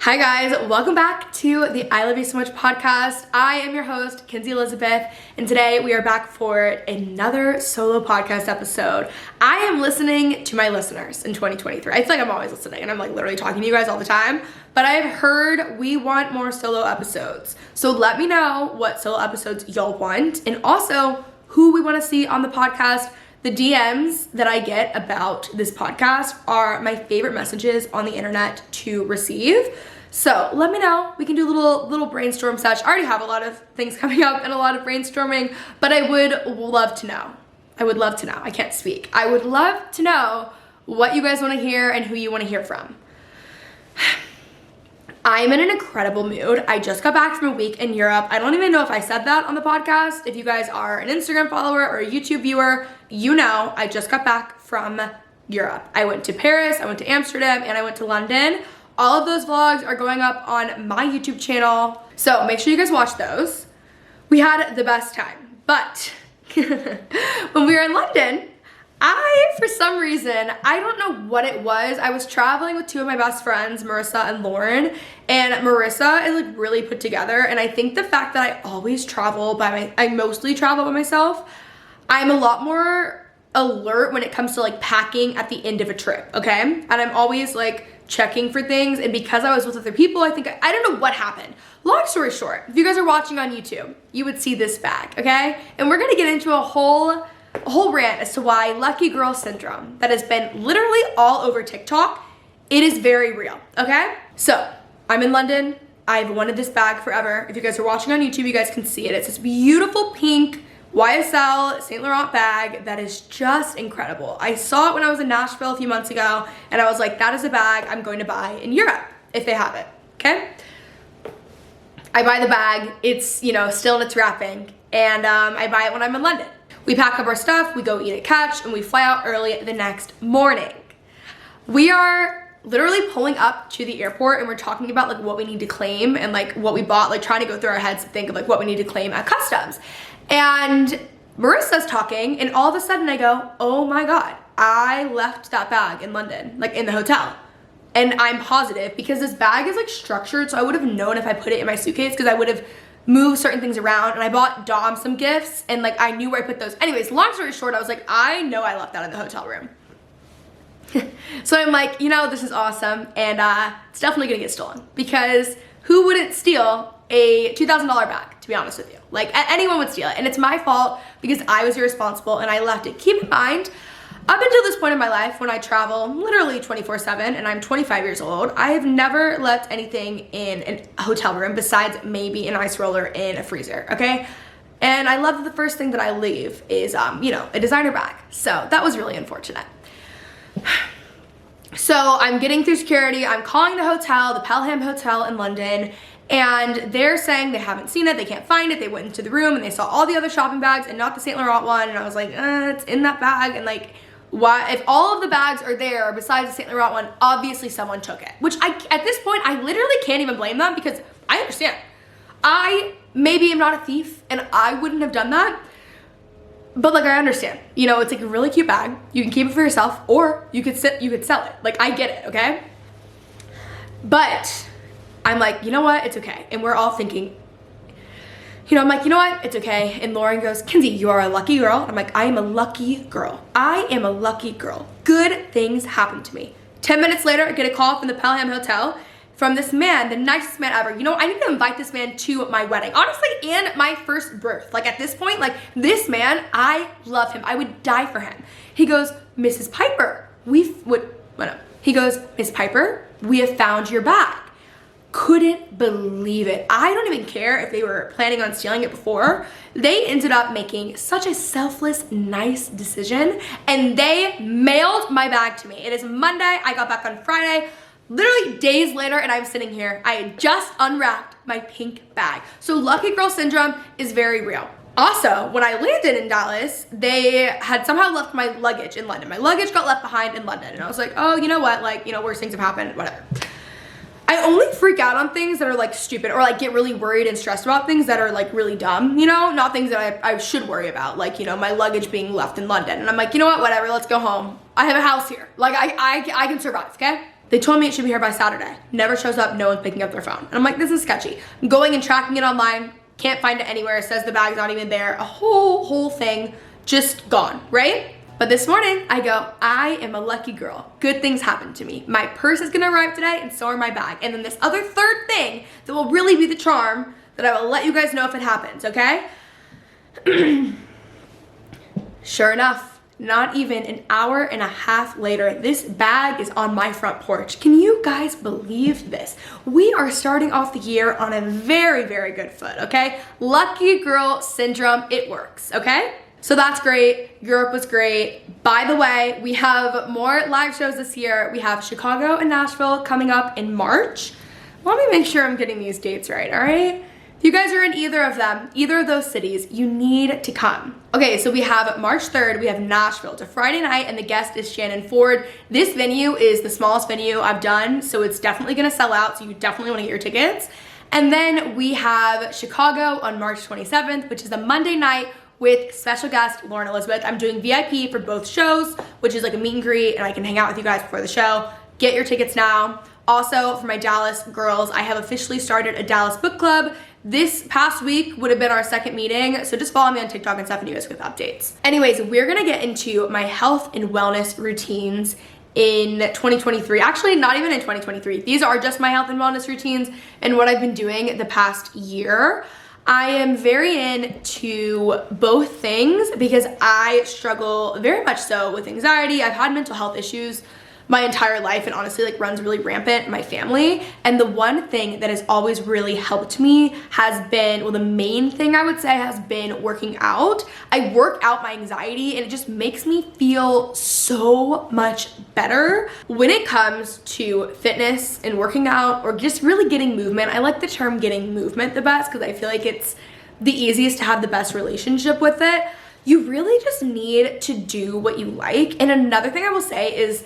Hi guys, welcome back to the I Love You So Much podcast. I am your host, Kenzie Elizabeth, and today we are back for another solo podcast episode. I am listening to my listeners in 2023. I feel like I'm always listening and I'm like literally talking to you guys all the time, but I've heard we want more solo episodes. So let me know what solo episodes y'all want and also who we want to see on the podcast. The DMs that I get about this podcast are my favorite messages on the internet to receive. So let me know. We can do a little brainstorm sesh. I already have a lot of things coming up and a lot of brainstorming, but I would love to know. I would love to know. I can't speak. I would love to know what you guys want to hear and who you want to hear from. I'm in an incredible mood. I just got back from a week in Europe. I don't even know if I said that on the podcast. If you guys are an Instagram follower or a YouTube viewer, you know I just got back from Europe. I went to Paris, I went to Amsterdam, and I went to London. All of those vlogs are going up on my YouTube channel, so make sure you guys watch those. We had the best time, but when we were in London, for some reason, I don't know what it was. I was traveling with two of my best friends, Marissa and Lauren, and Marissa is like really put together. And I think the fact that I always travel I mostly travel by myself, I'm a lot more alert when it comes to like packing at the end of a trip, okay? And I'm always like checking for things. And because I was with other people, I don't know what happened. Long story short, if you guys are watching on YouTube, you would see this bag, okay? And we're gonna get into a whole rant as to why lucky girl syndrome that has been literally all over TikTok, it is very real, okay? So I'm in London. I've wanted this bag forever. If you guys are watching on YouTube, you guys can see it. It's this beautiful pink YSL Saint Laurent bag that is just incredible. I saw it when I was in Nashville a few months ago and I was like, that is a bag I'm going to buy in Europe if they have it, okay? I buy the bag, it's, still in its wrapping, and I buy it when I'm in London. We pack up our stuff, we go eat at Catch, and we fly out early the next morning. We are literally pulling up to the airport and we're talking about like what we need to claim and like what we bought, like trying to go through our heads and think of like what we need to claim at customs. And Marissa's talking and all of a sudden I go, oh my God, I left that bag in London, like in the hotel. And I'm positive because this bag is like structured, so I would have known if I put it in my suitcase because I would have move certain things around, and I bought Dom some gifts and like I knew where I put those. Anyways, long story short, I was like, I know I left that in the hotel room. So I'm like, this is awesome, and it's definitely gonna get stolen because who wouldn't steal a $2,000 bag, to be honest with you? Like anyone would steal it, and it's my fault because I was irresponsible and I left it. Keep in mind, up until this point in my life, when I travel literally 24/7 and I'm 25 years old, I have never left anything in a hotel room besides maybe an ice roller in a freezer, okay? And I love that the first thing that I leave is, a designer bag. So that was really unfortunate. So I'm getting through security, I'm calling the hotel, the Pelham Hotel in London, and they're saying they haven't seen it, they can't find it. They went into the room and they saw all the other shopping bags and not the Saint Laurent one, and I was like, it's in that bag, and like, why, if all of the bags are there besides the Saint Laurent one, obviously someone took it. Which at this point, I literally can't even blame them because I understand. I maybe am not a thief and I wouldn't have done that, but like I understand. It's like a really cute bag. You can keep it for yourself or you could sell it. Like I get it, okay? But I'm like, you know what? It's okay. And we're all thinking, I'm like, you know what? It's okay. And Lauren goes, Kenzie, you are a lucky girl. I'm like, I am a lucky girl. I am a lucky girl. Good things happen to me. 10 minutes later, I get a call from the Pelham Hotel from this man, the nicest man ever. I need to invite this man to my wedding. Honestly, and my first birth. Like at this point, like this man, I love him. I would die for him. He goes, Mrs. Piper, he goes, Miss Piper, we have found your bag. Couldn't believe it. I don't even care if they were planning on stealing it before. They ended up making such a selfless, nice decision, and they mailed my bag to me. It is Monday. I got back on Friday, literally days later, and I'm sitting here. I had just unwrapped my pink bag. So lucky girl syndrome is very real. Also, when I landed in Dallas, they had somehow left my luggage in London. My luggage got left behind in London, and I was like, oh, you know what? Like, worse things have happened, whatever. I only freak out on things that are like stupid or like get really worried and stressed about things that are like really dumb, not things that I should worry about, like, my luggage being left in London. And I'm like, you know what, whatever, let's go home. I have a house here. Like I can survive, okay? They told me it should be here by Saturday. Never shows up, no one's picking up their phone. And I'm like, this is sketchy. I'm going and tracking it online, can't find it anywhere. It says the bag's not even there. A whole thing just gone, right? But this morning I go, I am a lucky girl. Good things happen to me. My purse is gonna arrive today and so are my bag. And then this other third thing that will really be the charm that I will let you guys know if it happens, okay? Sure enough, not even an hour and a half later, this bag is on my front porch. Can you guys believe this? We are starting off the year on a very, very good foot, okay? Lucky girl syndrome, it works, okay? So that's great. Europe was great. By the way, we have more live shows this year. We have Chicago and Nashville coming up in March. Let me make sure I'm getting these dates right, all right? If you guys are in either of them, either of those cities, you need to come. Okay, so we have March 3rd, we have Nashville. It's a Friday night and the guest is Shannon Ford. This venue is the smallest venue I've done, so it's definitely gonna sell out, so you definitely wanna get your tickets. And then we have Chicago on March 27th, which is a Monday night with special guest Lauren Elizabeth. I'm doing VIP for both shows, which is like a meet and greet, and I can hang out with you guys before the show. Get your tickets now. Also, for my Dallas girls, I have officially started a Dallas book club. This past week would have been our second meeting, so just follow me on TikTok and stuff and you guys with updates. Anyways, we're gonna get into my health and wellness routines in 2023. Actually, not even in 2023. These are just my health and wellness routines and what I've been doing the past year. I am very into both things because I struggle very much so with anxiety. I've had mental health issues my entire life and honestly like runs really rampant in my family. And the one thing that has always really helped me has been, well, the main thing I would say has been working out. I work out my anxiety and it just makes me feel so much better. When it comes to fitness and working out or just really getting movement, I like the term getting movement the best because I feel like it's the easiest to have the best relationship with it. You really just need to do what you like. And another thing I will say is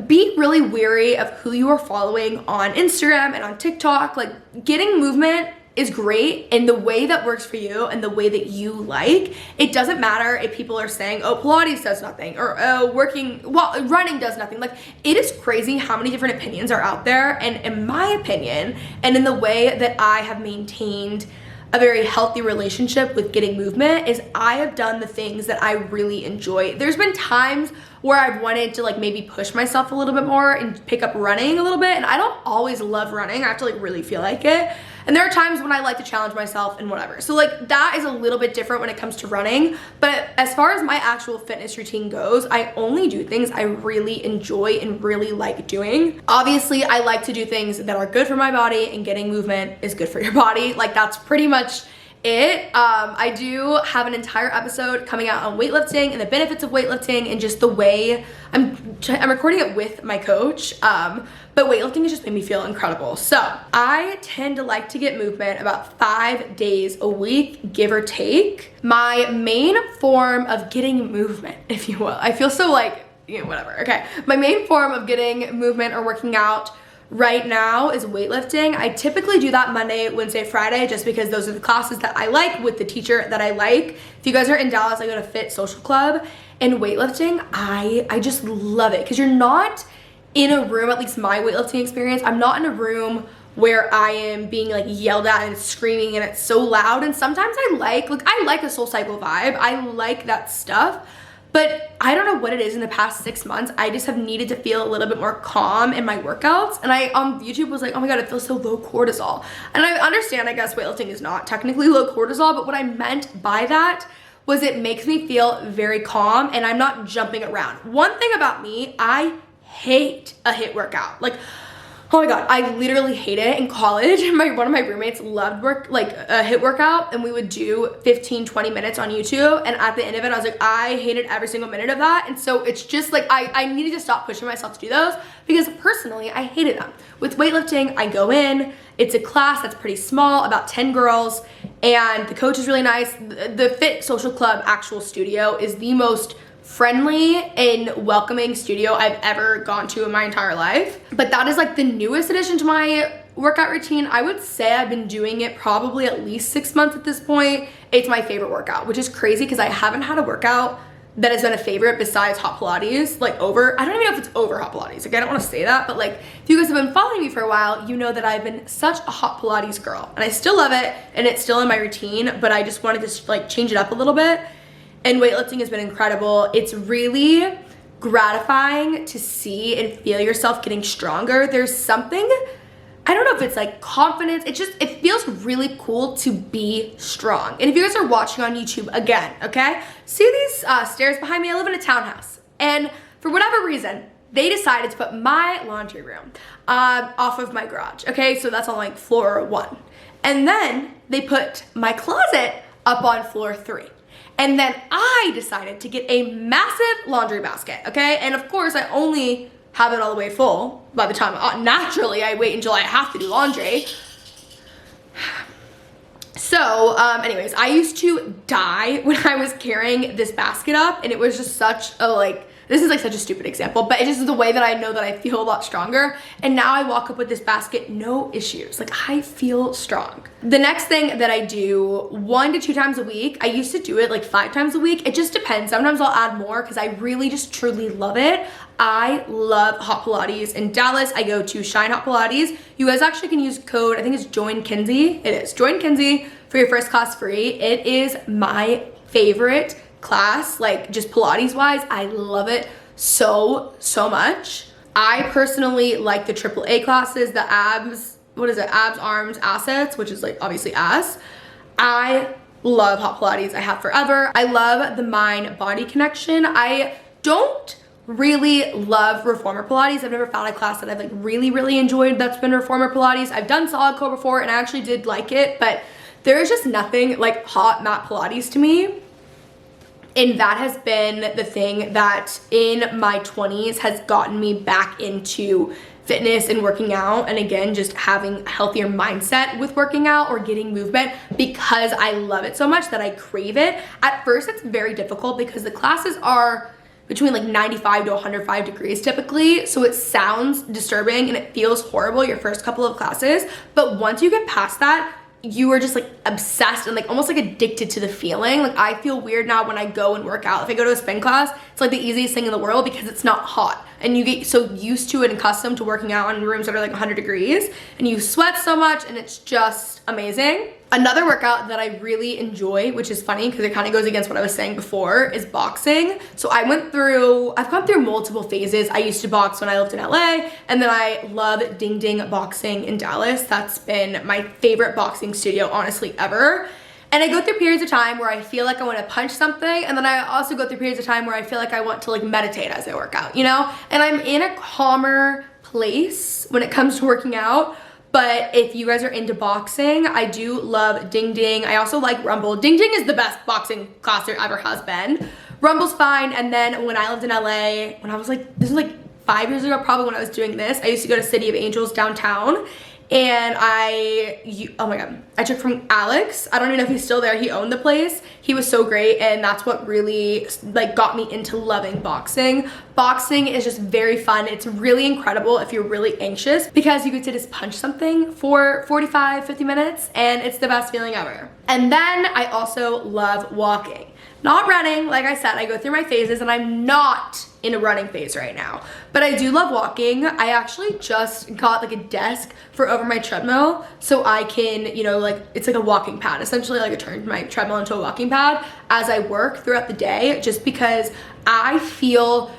be really wary of who you are following on Instagram and on TikTok. Like, getting movement is great in the way that works for you and the way that you like. It doesn't matter if people are saying, oh, Pilates does nothing, or oh, running does nothing. Like, it is crazy how many different opinions are out there. And in my opinion, and in the way that I have maintained a very healthy relationship with getting movement, is I have done the things that I really enjoy. There's been times where I've wanted to like maybe push myself a little bit more and pick up running a little bit, and I don't always love running. I have to like really feel like it. And there are times when I like to challenge myself and whatever. So like that is a little bit different when it comes to running. But as far as my actual fitness routine goes, I only do things I really enjoy and really like doing. Obviously, I like to do things that are good for my body, and getting movement is good for your body. Like, that's pretty much it. I do have an entire episode coming out on weightlifting and the benefits of weightlifting and just the way I'm recording it with my coach. But weightlifting has just made me feel incredible. So I tend to like to get movement about 5 days a week, give or take. My main form of getting movement, if you will, I feel so like, you know, whatever. Okay. My main form of getting movement or working out right now is weightlifting. I typically do that Monday, Wednesday, Friday, just because those are the classes that I like with the teacher that I like. If you guys are in Dallas, I go to Fit Social Club. And weightlifting, I just love it because you're not in a room, at least my weightlifting experience, I'm not in a room where I am being like yelled at and screaming and it's so loud. And sometimes I like a Soul Cycle vibe. I like that stuff. But I don't know what it is in the past 6 months. I just have needed to feel a little bit more calm in my workouts. And I on YouTube was like, oh my God, it feels so low cortisol. And I understand, I guess weightlifting is not technically low cortisol, but what I meant by that was it makes me feel very calm and I'm not jumping around. One thing about me, I hate a HIIT workout. Like, oh my God, I literally hate it. In college, one of my roommates loved a HIIT workout, and we would do 15, 20 minutes on YouTube. And at the end of it, I was like, I hated every single minute of that. And so it's just like, I needed to stop pushing myself to do those because personally, I hated them. With weightlifting, I go in, it's a class that's pretty small, about 10 girls, and the coach is really nice. The Fit Social Club actual studio is the most friendly and welcoming studio I've ever gone to in my entire life. But that is like the newest addition to my workout routine. I would say I've been doing it probably at least 6 months at this point. It's my favorite workout, which is crazy because I haven't had a workout that has been a favorite besides hot Pilates, like over, I don't even know if it's over hot Pilates. Like I don't want to say that, but like if you guys have been following me for a while, you know that I've been such a hot Pilates girl and I still love it and it's still in my routine, but I just wanted to like change it up a little bit. And weightlifting has been incredible. It's really gratifying to see and feel yourself getting stronger. There's something, I don't know if it's like confidence, it feels really cool to be strong. And if you guys are watching on YouTube again, okay, see these stairs behind me? I live in a townhouse, and for whatever reason, they decided to put my laundry room off of my garage, okay? So that's on like floor 1. And then they put my closet up on floor 3. And then I decided to get a massive laundry basket, okay? And of course, I only have it all the way full by the time, naturally, I wait until I have to do laundry. So, anyways, I used to die when I was carrying this basket up, and it was just such a, like, this is like such a stupid example, but it just is the way that I know that I feel a lot stronger. And now I walk up with this basket, no issues. Like I feel strong. The next thing that I do 1 to 2 times a week, I used to do it like 5 times a week. It just depends. Sometimes I'll add more because I really just truly love it. I love hot Pilates. In Dallas, I go to Shine Hot Pilates. You guys actually can use code, I think it's Join Kenzie. It is Join Kenzie for your first class free. It is my favorite class, like just Pilates wise. I love it so much. I personally like the AAA classes, the abs, what is it, abs, arms, assets, which is like obviously ass. I love hot Pilates. I have forever. I love the mind body connection. I don't really love reformer Pilates. I've never found a class that I've like really enjoyed that's been reformer Pilates. I've done solid core before and I actually did like it, but there is just nothing like hot mat Pilates to me. And that has been the thing that in my 20s has gotten me back into fitness and working out, and again just having a healthier mindset with working out or getting movement because I love it so much that I crave it. At first it's very difficult because the classes are between like 95 to 105 degrees typically, so it sounds disturbing and it feels horrible your first couple of classes, but once you get past that, you are just like obsessed and like almost like addicted to the feeling. Like I feel weird now when I go and work out. If I go to a spin class, it's like the easiest thing in the world because it's not hot and you get so used to it and accustomed to working out in rooms that are like 100 degrees and you sweat so much and it's just amazing. Another workout that I really enjoy, which is funny because it kind of goes against what I was saying before, is boxing. So I've gone through multiple phases. I used to box when I lived in LA, and then I love Ding Ding Boxing in Dallas. That's been my favorite boxing studio, honestly, ever. And I go through periods of time where I feel like I want to punch something, and then I also go through periods of time where I feel like I want to like meditate as I work out, you know? And I'm in a calmer place when it comes to working out. But if you guys are into boxing, I do love Ding Ding. I also like Rumble. Ding Ding is the best boxing class there ever has been. Rumble's fine. And then when I lived in LA, when I was like, this was like 5 years ago probably when I was doing this, I used to go to City of Angels downtown. And oh my God, I took from Alex. I don't even know if he's still there. He owned the place. He was so great. And that's what really like got me into loving boxing. Boxing is just very fun. It's really incredible if you're really anxious because you get to just punch something for 45, 50 minutes and it's the best feeling ever. And then I also love walking. Not running, like I said, I go through my phases and I'm not in a running phase right now, but I do love walking. I actually just got like a desk for over my treadmill so I can, you know, like it's like a walking pad. Essentially like I turned my treadmill into a walking pad as I work throughout the day just because I feel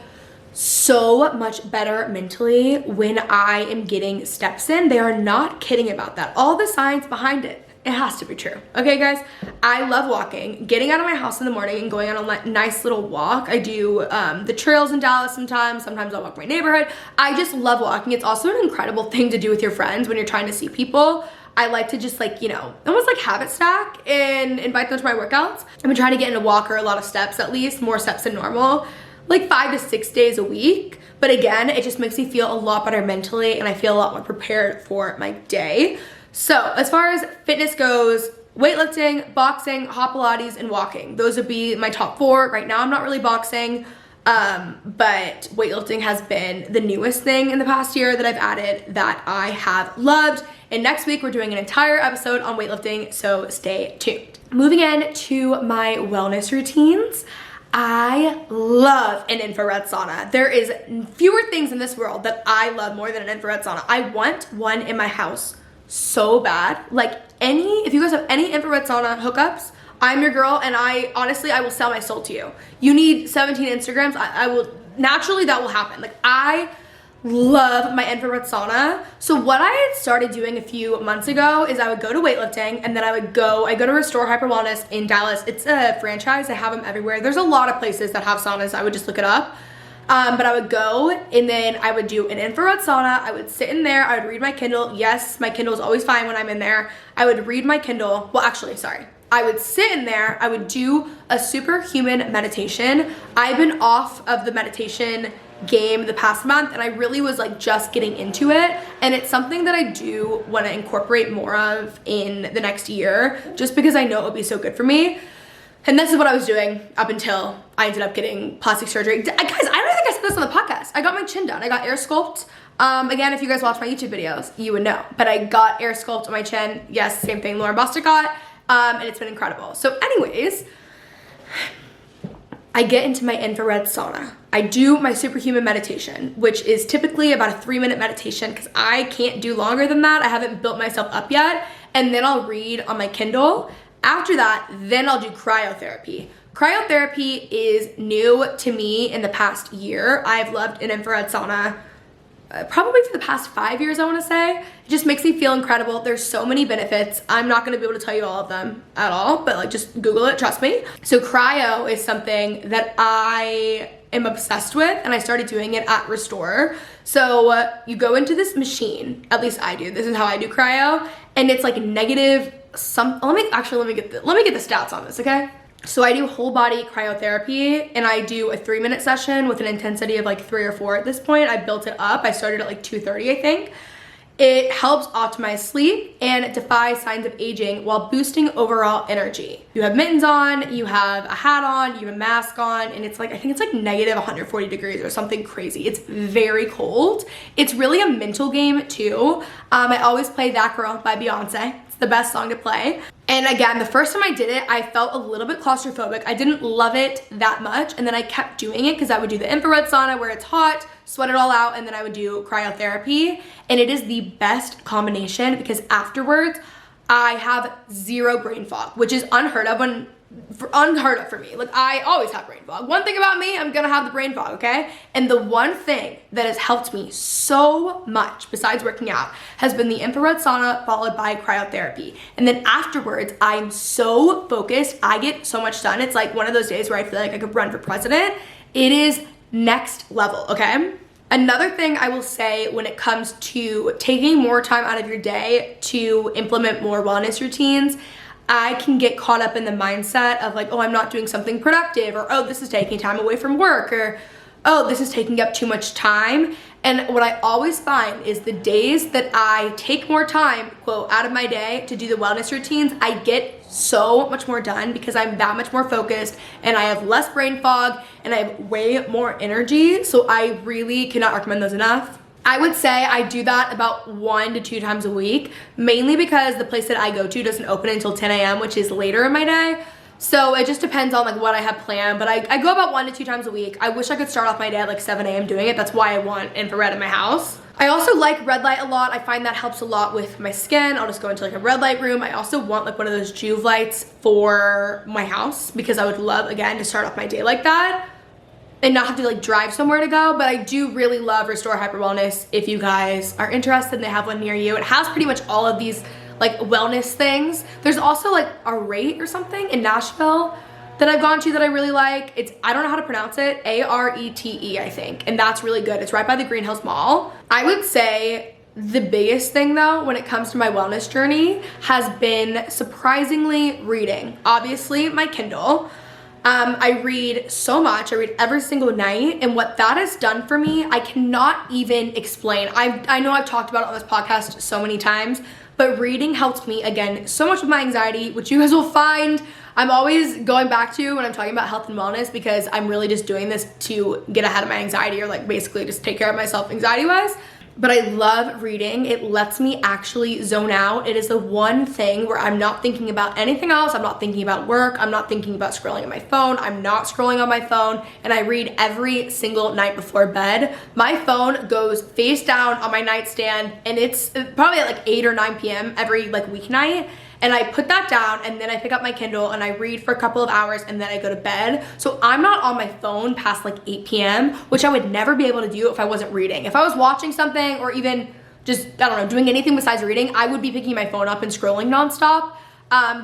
so much better mentally when I am getting steps in. They are not kidding about that. All the science behind it. It has to be true. Okay, guys, I love walking. Getting out of my house in the morning and going on a nice little walk. I do the trails in Dallas sometimes. Sometimes I'll walk my neighborhood. I just love walking. It's also an incredible thing to do with your friends when you're trying to see people. I like to just like, you know, almost like habit stack and invite them to my workouts. I've been trying to get in a walker a lot of steps, at least more steps than normal, like 5 to 6 days a week. But again, it just makes me feel a lot better mentally and I feel a lot more prepared for my day. So as far as fitness goes, weightlifting, boxing, hot Pilates, and walking. Those would be my top 4. Right now I'm not really boxing, but weightlifting has been the newest thing in the past year that I've added that I have loved. And next week we're doing an entire episode on weightlifting, so stay tuned. Moving in to my wellness routines. I love an infrared sauna. There is fewer things in this world that I love more than an infrared sauna. I want one in my house so bad. Like if you guys have any infrared sauna hookups, I'm your girl, and I will sell my soul to you. You need 17 Instagrams, I will, naturally that will happen. Like I love my infrared sauna. So what I had started doing a few months ago is I would go to weightlifting, and then I go to Restore Hyper Wellness in Dallas. It's a franchise. I have them everywhere. There's a lot of places that have saunas. I would just look it up. But I would go, and then I would do an infrared sauna. I would sit in there. I would read my Kindle. Yes, my Kindle is always fine when I'm in there. I would read my Kindle. Well, actually, sorry. I would sit in there. I would do a superhuman meditation. I've been off of the meditation game the past month, and I really was like just getting into it, and it's something that I do want to incorporate more of in the next year, just because I know it would be so good for me. And this is what I was doing up until I ended up getting plastic surgery. Guys, I don't think I said this on the podcast. I got my chin done. I got air sculpt. Again, if you guys watch my YouTube videos, you would know, but I got air sculpt on my chin. Yes, same thing Lauren Buster got, and it's been incredible. So anyways, I get into my infrared sauna. I do my superhuman meditation, which is typically about a 3-minute meditation because I can't do longer than that. I haven't built myself up yet. And then I'll read on my Kindle. After that, then I'll do cryotherapy. Cryotherapy is new to me in the past year. I've loved an infrared sauna probably for the past 5 years, I want to say. It just makes me feel incredible. There's so many benefits. I'm not going to be able to tell you all of them at all, but like just Google it, trust me. So cryo is something that I am obsessed with, and I started doing it at Restore. So you go into this machine, at least I do. This is how I do cryo, and it's like negative some. Let me get the stats on this, okay? So I do whole body cryotherapy, and I do a 3-minute session with an intensity of like 3 or 4 at this point. I built it up. I started at like 2:30, I think. It helps optimize sleep and defy signs of aging while boosting overall energy. You have mittens on, you have a hat on, you have a mask on, and it's like, I think it's like negative 140 degrees or something crazy. It's very cold. It's really a mental game too. I always play That Girl by Beyonce. It's the best song to play. And again, the first time I did it, I felt a little bit claustrophobic. I didn't love it that much, and then I kept doing it because I would do the infrared sauna where it's hot, sweat it all out, and then I would do cryotherapy. And it is the best combination because afterwards, I have 0 brain fog, which is unheard of for me. Like I always have brain fog. One thing about me, I'm gonna have the brain fog, okay? And the one thing that has helped me so much besides working out has been the infrared sauna followed by cryotherapy. And then afterwards, I'm so focused. I get so much done. It's like one of those days where I feel like I could run for president. It is next level, okay? Another thing I will say when it comes to taking more time out of your day to implement more wellness routines, I can get caught up in the mindset of like, oh, I'm not doing something productive, or oh, this is taking time away from work, or oh, this is taking up too much time. And what I always find is the days that I take more time, quote, out of my day to do the wellness routines, I get so much more done because I'm that much more focused and I have less brain fog and I have way more energy. So I really cannot recommend those enough. I would say I do that about 1 to 2 times a week, mainly because the place that I go to doesn't open until 10 a.m., which is later in my day. So it just depends on like what I have planned, but I go about 1 to 2 times a week. I wish I could start off my day at like 7 a.m. doing it. That's why I want infrared in my house. I also like red light a lot. I find that helps a lot with my skin. I'll just go into like a red light room. I also want like one of those Juve lights for my house because I would love, again, to start off my day like that and not have to like drive somewhere to go. But I do really love Restore Hyper Wellness. If you guys are interested and they have one near you, it has pretty much all of these like wellness things. There's also like a Rate or something in Nashville that I've gone to that I really like. It's, I don't know how to pronounce it, A-R-E-T-E, I think, and that's really good. It's right by the Green Hills Mall. I would say the biggest thing though when it comes to my wellness journey has been surprisingly reading. Obviously my Kindle. I read so much. I read every single night, and what that has done for me, I cannot even explain. I know I've talked about it on this podcast so many times, but reading helps me, again, so much with my anxiety, which you guys will find I'm always going back to when I'm talking about health and wellness, because I'm really just doing this to get ahead of my anxiety, or like basically just take care of myself anxiety-wise. but I love reading. It lets me actually zone out. It is the one thing where I'm not thinking about anything else. I'm not thinking about work. I'm not thinking about scrolling on my phone. I'm not scrolling on my phone, and I read every single night before bed. My phone goes face down on my nightstand, and it's probably at like 8 or 9 p.m. every like weeknight. And I put that down, and then I pick up my Kindle and I read for a couple of hours, and then I go to bed. So I'm not on my phone past like 8 p.m., which I would never be able to do if I wasn't reading. If I was watching something or even just, I don't know, doing anything besides reading, I would be picking my phone up and scrolling nonstop.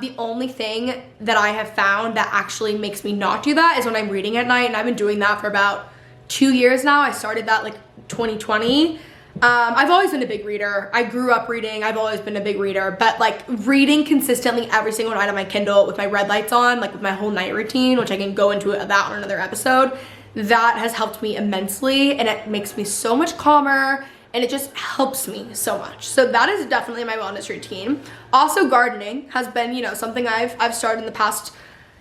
The only thing that I have found that actually makes me not do that is when I'm reading at night, and I've been doing that for about 2 years now. I started that like 2020. I've always been a big reader. I grew up reading. I've always been a big reader, but like reading consistently every single night on my Kindle with my red lights on, like with my whole night routine, which I can go into that on another episode, that has helped me immensely, and it makes me so much calmer, and it just helps me so much. So that is definitely my wellness routine. Also, gardening has been, you know, something I've started in the past,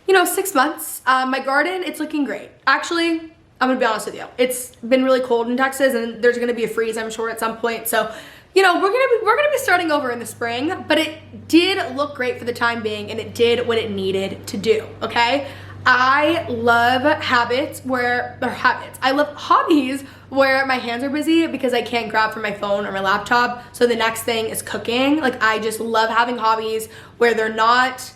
6 months. My garden, it's looking great. Actually, I'm gonna be honest with you. It's been really cold in Texas, and there's gonna be a freeze, I'm sure, at some point. So, we're gonna be starting over in the spring, but it did look great for the time being, and it did what it needed to do, okay? I love I love hobbies where my hands are busy because I can't grab from my phone or my laptop. So the next thing is cooking. Like, I just love having hobbies where they're not,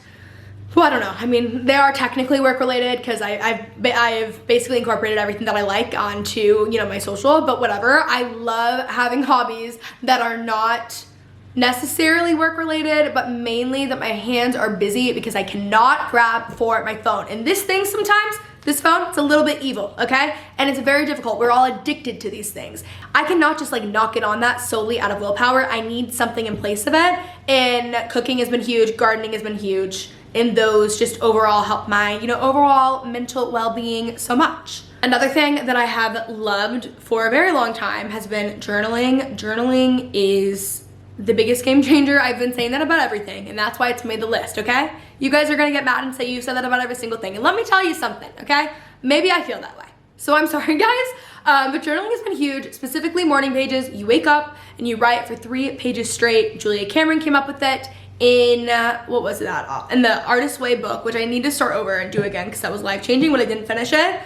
well, I don't know. I mean, they are technically work-related because I've basically incorporated everything that I like onto, my social, but whatever. I love having hobbies that are not necessarily work-related, but mainly that my hands are busy because I cannot grab for my phone. And this thing sometimes, this phone, it's a little bit evil, okay? And it's very difficult. We're all addicted to these things. I cannot just like knock it on that solely out of willpower. I need something in place of it. And cooking has been huge. Gardening has been huge. And those just overall help my, overall mental well-being so much. Another thing that I have loved for a very long time has been journaling. Journaling is the biggest game changer. I've been saying that about everything, and that's why it's made the list, okay? You guys are gonna get mad and say you said that about every single thing. And let me tell you something, okay? Maybe I feel that way. So I'm sorry, guys. But journaling has been huge, specifically morning pages. You wake up and you write for 3 pages straight. Julia Cameron came up with it in, what was that? In the Artist's Way book, which I need to start over and do again because that was life-changing when I didn't finish it.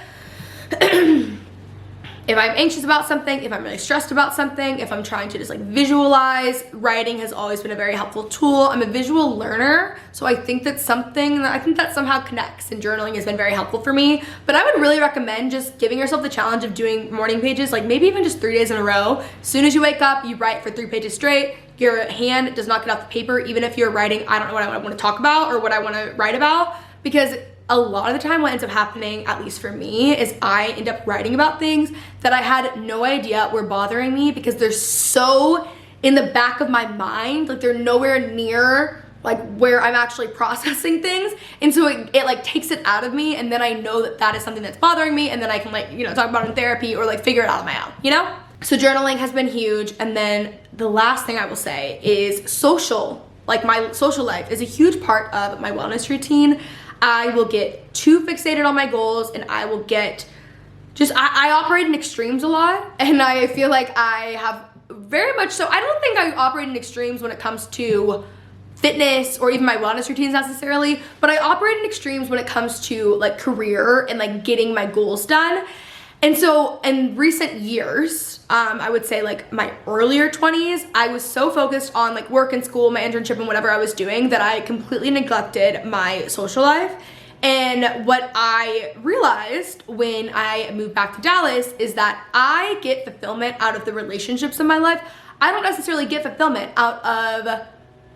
If I'm anxious about something, if I'm really stressed about something, if I'm trying to just like visualize, writing has always been a very helpful tool. I'm a visual learner, so I think that somehow connects, and journaling has been very helpful for me. But I would really recommend just giving yourself the challenge of doing morning pages, like maybe even just 3 days in a row. As soon as you wake up, you write for 3 pages straight. Your hand does not get off the paper, even if you're writing, I don't know what I want to talk about or what I want to write about, because a lot of the time what ends up happening, at least for me, is I end up writing about things that I had no idea were bothering me because they're so in the back of my mind, like they're nowhere near like where I'm actually processing things. And so it like takes it out of me, and then I know that that is something that's bothering me, and then I can like, talk about it in therapy or like figure it out on my own, So journaling has been huge. And then the last thing I will say is social. Like, my social life is a huge part of my wellness routine. I will get too fixated on my goals, and I will get I operate in extremes a lot, and I feel like I have very much so. I don't think I operate in extremes when it comes to fitness or even my wellness routines necessarily, but I operate in extremes when it comes to like career and like getting my goals done. And so in recent years, I would say like my earlier 20s, I was so focused on like work and school, my internship and whatever I was doing, that I completely neglected my social life. And what I realized when I moved back to Dallas is that I get fulfillment out of the relationships in my life. I don't necessarily get fulfillment out of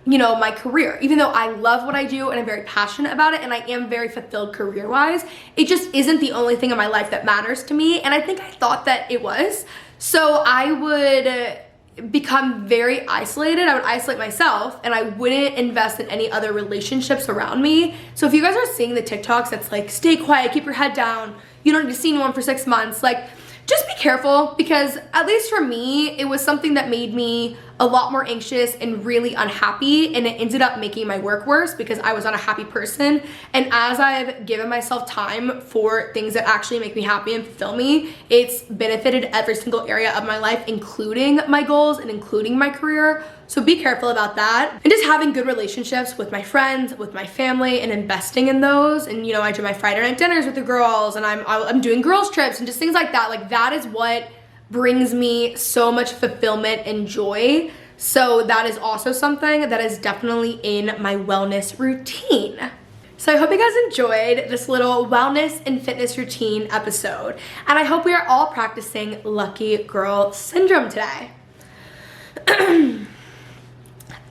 my career, even though I love what I do and I'm very passionate about it and I am very fulfilled career-wise. It just isn't the only thing in my life that matters to me, and I think I thought that it was. So I would become very isolated. I would isolate myself, and I wouldn't invest in any other relationships around me. So if you guys are seeing the TikToks that's like, stay quiet, keep your head down, you don't need to see anyone for 6 months, like, just be careful, because at least for me, it was something that made me a lot more anxious and really unhappy, and it ended up making my work worse because I was not a happy person. And as I've given myself time for things that actually make me happy and fulfill me, it's benefited every single area of my life, including my goals and including my career. So be careful about that. And just having good relationships with my friends, with my family, and investing in those. And you know, I do my Friday night dinners with the girls, and I'm doing girls trips and just things like that. Like, that is what brings me so much fulfillment and joy. So that is also something that is definitely in my wellness routine. So I hope you guys enjoyed this little wellness and fitness routine episode. And I hope we are all practicing lucky girl syndrome today.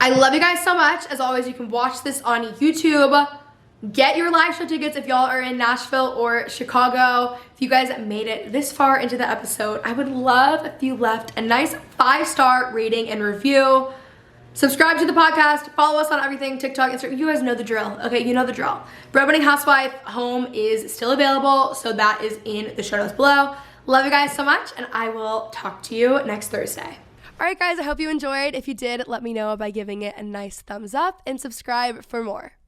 I love you guys so much. As always, you can watch this on YouTube. Get your live show tickets if y'all are in Nashville or Chicago. If you guys made it this far into the episode, I would love if you left a nice 5-star rating and review. Subscribe to the podcast. Follow us on everything, TikTok, Instagram. You guys know the drill. Okay, you know the drill. Bread Winning Housewife home is still available, so that is in the show notes below. Love you guys so much, and I will talk to you next Thursday. All right, guys, I hope you enjoyed. If you did, let me know by giving it a nice thumbs up and subscribe for more.